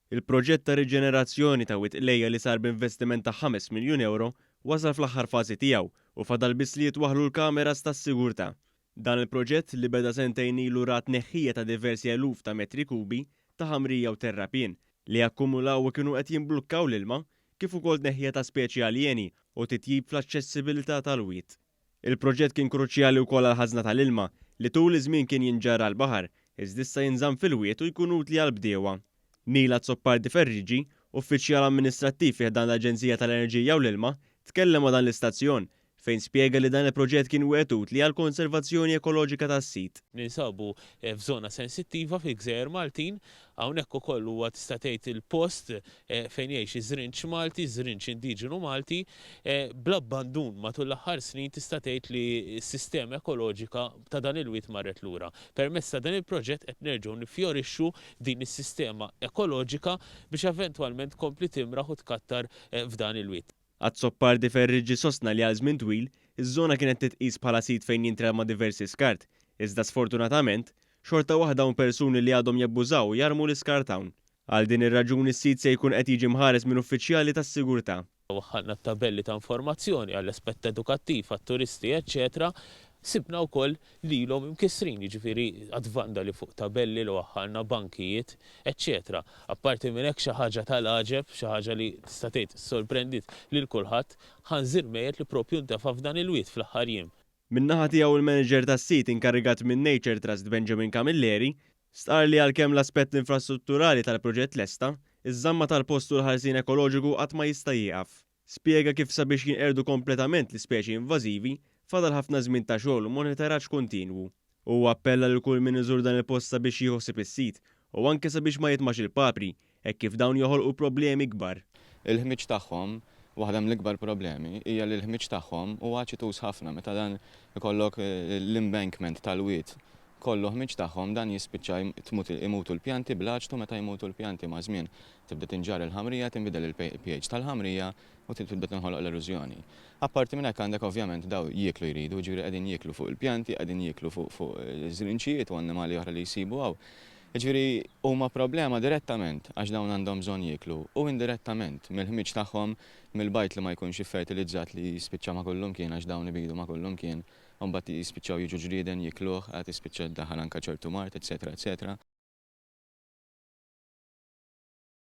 Il-proġett ta' riġenerazzjoni ta' Witt Lejja li sar b'investiment ta' 5 miljun euro wasal fl-aħħar fażi tiegħu u fadal biss li jitwaħħlu l-kameras tas-sigurtà. Dan il-proġett li beda sentejn ilu rat tneħħija ta' diversi eluf ta' metri kubi ta' ħamrija u terrapien li akkumulaw u kienu qed jimblukkaw l-ilma kif ukoll tneħħija ta' speċi aljeni u titjib fl-aċċessibilità tal-wied. Il-proġett kien kruċjali wkoll għal ħażna tal-ilma li tul iż-żmien kien jinġara l-baħar iżda issa jinżamm fil-wied u jkun utli għall-bdiewa. Nila Zoppardi Ferriġi, uffiċjal amministrattiv fih dan l-Aġenzija tal-Enerġija u l-Ilma, tkellem ma' dan l-istazzjon fejn spjega li dan il-proġett kien wieħed utli għal konservazzjoni ekoloġika tas-sit. Ninsabu f'żona sensittiva fi Gżejjer Maltin, hawnhekk ukoll huwa tista' tgħid il-post fejn jgħix iż-żrinċ Malti, żrinċ indiġenu Malti, bl-abbandun matul l-aħħar snin tista' tgħid li s-sistema ekoloġika ta' dan il-wied marret lura. Permezz ta' dan il-proġett qed nerġgħu nifjorixxu din is-sistema ekoloġika biex eventwalment tkompli timraħ u tkattar f'dan il-wied. Zoppardi Ferriġi sostna li għal żmien twil, iż-żona kienet titqis bħala sit fejn jintrema diversi skart, iżda sfortunatament xorta waħda hawn persuni li għadhom jabbużaw u jarmu l-iskart hawn. Għal din ir-raġuni s-sit se jkun qed jiġi mħares minn uffiċjali tas-sigurtà. Waħħalna tabelli ta' informazzjoni għall-aspett edukattiv għat-turisti, eċċetera, sibna wkoll lilhom imkissrin, jiġifieri għad-vandali fuq tabelli li waħħalna bankijiet, eċċetera. Apparti minn hekk xi ħaġa tal-għaġeb, xi ħaġa li tista' tgħid sorprendit lil kulħadd, ħanżir mejjed li proprju ntefa' f'dan il-wied fl-aħħar jiem. Min-naħa tiegħu il-manager tas-sit inkarigat minn Nature Trust Benjamin Camilleri star li għalkemm l-aspett infrastrutturali tal-proġett lesta, iż-żamma tal-postu l-ħarsien ekoloġiku qatt ma jista' jieqaf. Spjega kif sabiex jinqerdu kompletament l-ispeċi invażivi fadal ħafna żmien ta' xogħol u monitoraġġ kontinwu. U appella lil kull min iżur dan il-post sabiex jieħosib is-sit u anke sabiex ma jitmax il-papri hekk kif dawn joħolqu problemi kbar. Il-ħmiġ tagħhom waħda mill-ikbar problemi hija li l-ħmiġ tagħhom huwa ċitus ħafna meta dan ikollok l-embankment tal-wied kollu ħmiġ tagħhom dan jispiċċa imutu l-pjanti blaċtu meta jmutu l-pjanti ma' żmien tibda tinġar il-ħamrija, tinbidel il-pH tal-ħamrija u tibda tinħoloq l-erużjoni. Apparti minn hekk għandek ovvjament daw jieklu jridu, ġifieri qegħdin jieklu fuq il-pjanti, qegħdin jieklu fuq żrinċijiet u annimali oħra li jsibu hawn. Ġifieri huma problema direttament għax dawn għandhom bżonn jieklu u indirettament mill-ħmiġ tagħhom mill-bajt li ma jkunx iffertilizzat li jispiċċa ma' kollhom kien għax dawn ibidu ma' kollhom kien u mbagħad jispiċċaw jiġu ġrieden jiekluh qed jispiċċa ddaħħal anke ċertu mart, eċetera, eċetera.